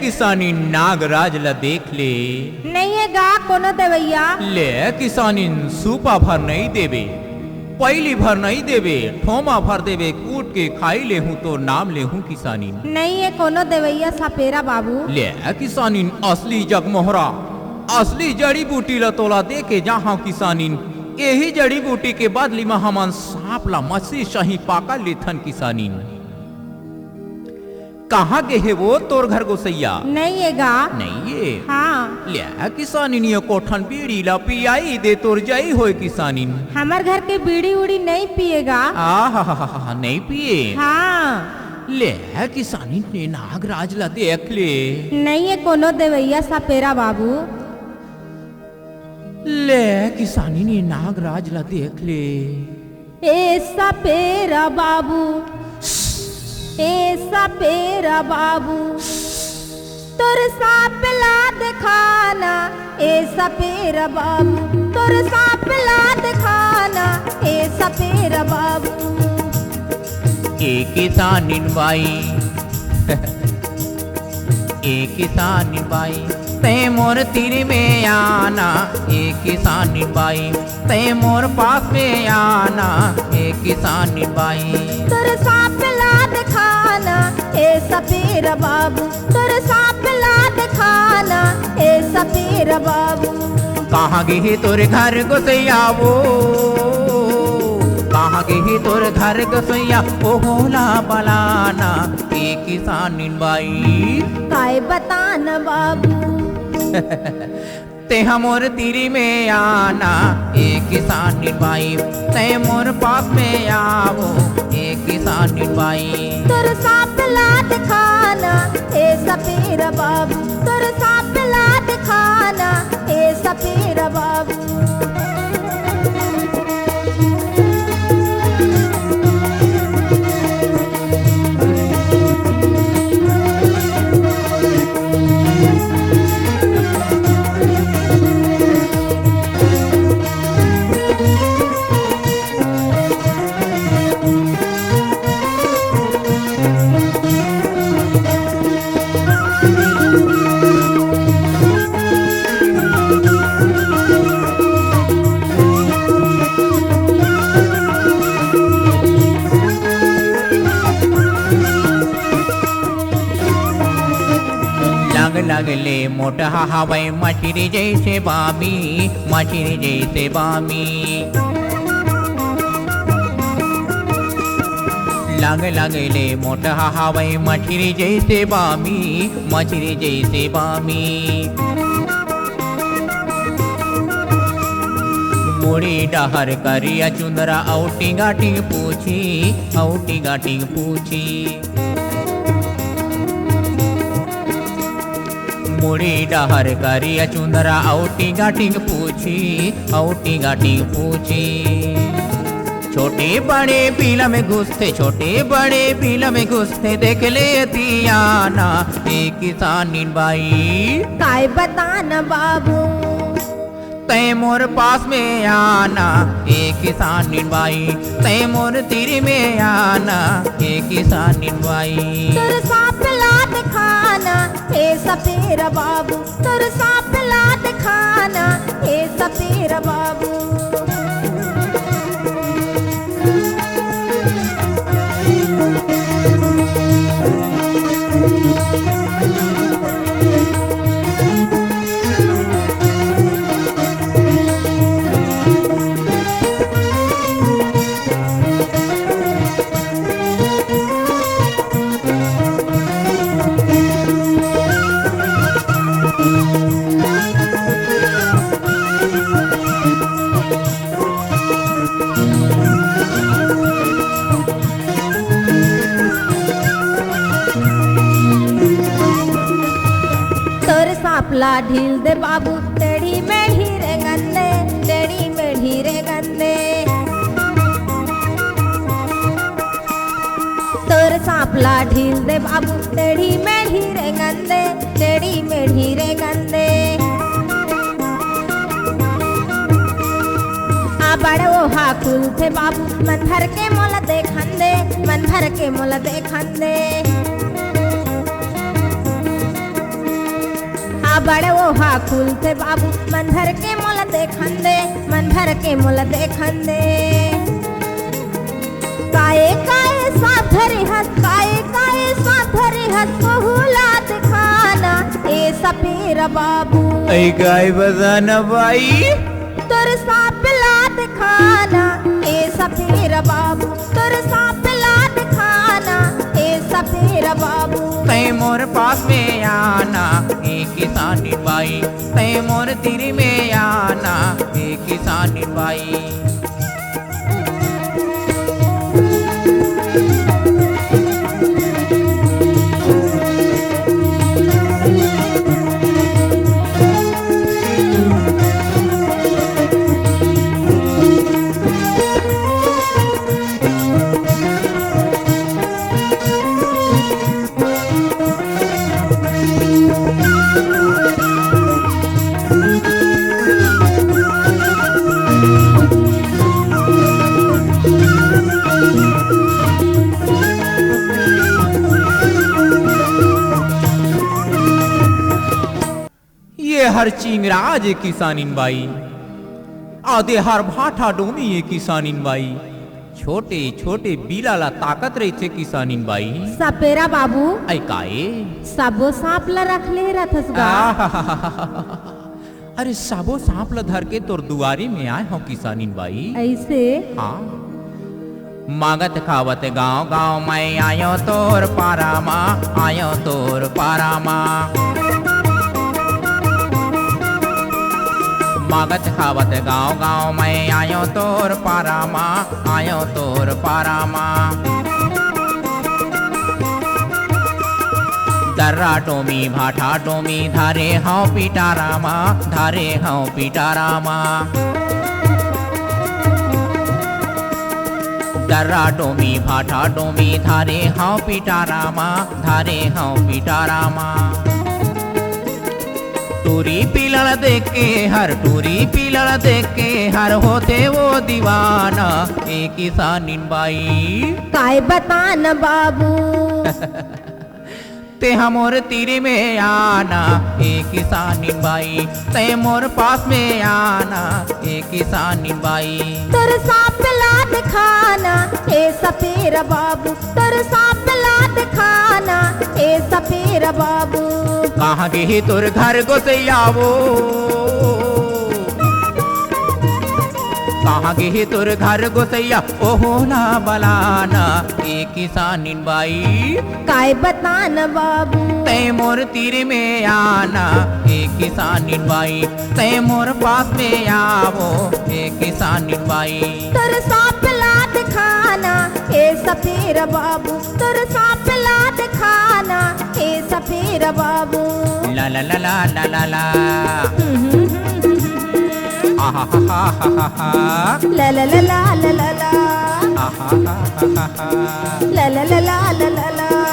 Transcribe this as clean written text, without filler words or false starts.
किसानी नागराज ला देख ले। नहीं है गा कोनो देवैया। ले किसानी सूपा भर नहीं देवे, पहली भर नहीं देवे, ठोमा भर देवे, कूट के खाई ले हूँ तो नाम ले हूँ किसानी। नहीं है कोनो देवैया सपेरा बाबू। ले किसानी असली जगमोहरा, असली जड़ी बूटी ला तोला दे के जहाँ किसानी यही जड़ी बूटी के बदली में हमन सांप ला मछली सही पाका लेथन किसानी। कहाँ गए है वो तोर घर गोसैया? नहीं है गा। नहीं है। हाँ। ले किसानी ने कोठन बीड़ी ला पियाई दे तोर जाई होए किसानी। हमार घर के बीड़ी उड़ी नहीं पिएगा। आ नहीं पिए। हाँ। ले किसानी ने नागराज ला देख ले। नहीं है कोनो देवैया सपेरा बाबू। ले किसानी ने नागराज ला देख ले। ए सपेरा बाबू, ए सपेरा बाबू, तोर सांप ला दिखाना। ए सपेरा बाबू, तोर सांप ला दिखाना। ए सपेरा बाबू। ए किसानिन बाई ए किसानिन बाई ते मोर तीर में आना। ए किसानिन बाई ते मोर पास में आना। ए किसानिन बाई तोर सांप ला दिखाना। ए सपेरा बाबू, तोर सांप ला दिखाना। ए सपेरा बाबू। कहाँ गए तोर घर गोसैया वो, कहाँ गए तोर घर गोसैया ओ होला बलाना। ए किसानिन बाई काय बताना बाबू। ते हमोर तीरी में आना। ए किसानिन बाई ते मोर पास में आवो। ए किसानिन बाई तोर सांप ला दिखाना। ए सपेरा बाबू, तोर सांप ला दिखाना। ए सपेरा बाबू। लगले मोटा हवाई मछली जैसे बामी, मछली जैसे बामी। लगले मोटा हवाई मछली जैसे बामी, मछली जैसे बामी। मुड़ी डहर करिया चुंदरा औटी गाटी पूछी, औटी गाटी पूछी। मुड़ी डहर करिया चुंदरा औटी गाटी पूछी, औटी गाटी पूछी। छोटे बड़े बिल में घुसते, छोटे बड़े बिल में घुसते, देख लेती आना। ए किसानिन बाई काय बताना बाबू। ते मोर पास में आना। ए किसानिन बाई ते मोर तीर में आना। ए किसानिन बाई तोर सांप ला दिखाना। ए सपेरा बाबू, तोर सांप ला दिखाना। ए सपेरा बाबू। सांपला ढील दे बाबू टेढ़ी मेढ़ी रे गंदे, टेढ़ी मेढ़ी रे गंदे। तोर सांपला ढील दे बाबू टेढ़ी मेढ़ी रे गंदे, टेढ़ी मेढ़ी रे गंदे। आ बड़े वो हाकुल थे बाबू मन भर के मोला देखंदे, मन भर के मोला देखंदे। आ बड़े वो हाकुल थे बाबू मन भर के मोला देखंदे, मन भर के मोला देखंदे। काए काए साथ धरे हस, काए काए साथ धरे हस बहुला दिखाना ए सपेरा बाबू। ऐ गाय बजाना बाई तोर सांपला दिखाना ए सपेरा बाबू, तोर सांपला दिखाना ए सपेरा बाबू। तै मोर पास में आना ए किसानी बाई, तै मोर तिरी में आना ए किसानी बाई। हर चिंगराज किसानिन बाई, आधे हर भाठा डोमी ये किसानिन बाई। छोटे छोटे बिलाला ताकत रही थे किसानिन बाई। सपेरा बाबू ऐ काए सबो सांपला रख ले रथस गा। अरे सबो सांप ला धर के तोर दुआरी में आए हो किसानिन बाई। ऐसे हाँ मागत खावत गाँव गाँव मैं आयो तोर पारा माँ, आयो तोर पारा माँ। मागत खावत गाँव गाँव मैं आयो तोर पारा माँ, आयो तोर पारा माँ। दर्रा टोमी भाठा टोमी धारे हाँ पिटारा माँ, धारे हाँ पिटारा माँ। दर्रा टोमी भाठा टोमी धारे हाँ पिटारा माँ, धारे हाँ पिटारा माँ। टूरी पिलड़ देख के हर, टूरी पिलड़ देख के हर होते वो दीवाना ए किसानिन बाई। काय बतान बाबू ते हमोर तीरे में आना ए किसानिन बाई, ते मोर पास में आना ए किसानिन बाई। तोर सांपला दिखाना ए सपेरा बाबू, तोर सांपला दिखाना ए सपेरा बाबू। कहाँ गे तोर घर गोसैयावो, कहाँ गे तोर घर गोसैया ओहो ना बलाना ए किसानिन बाई। काय बतान बाबू तै मोर तीर में आना ए किसानिन बाई, तै मोर पास में आवो ए किसानिन बाई। तोर सांपला दिखाना ए सपेरा बाबू, तोर सांपला दिखाना ए सपेरा बाबू। ला ला ला ला ला ला ला आहा हा हा हा हा ला ला ला ला ला ला ला आहा हा हा हा ला ला ला ला ला ला ला।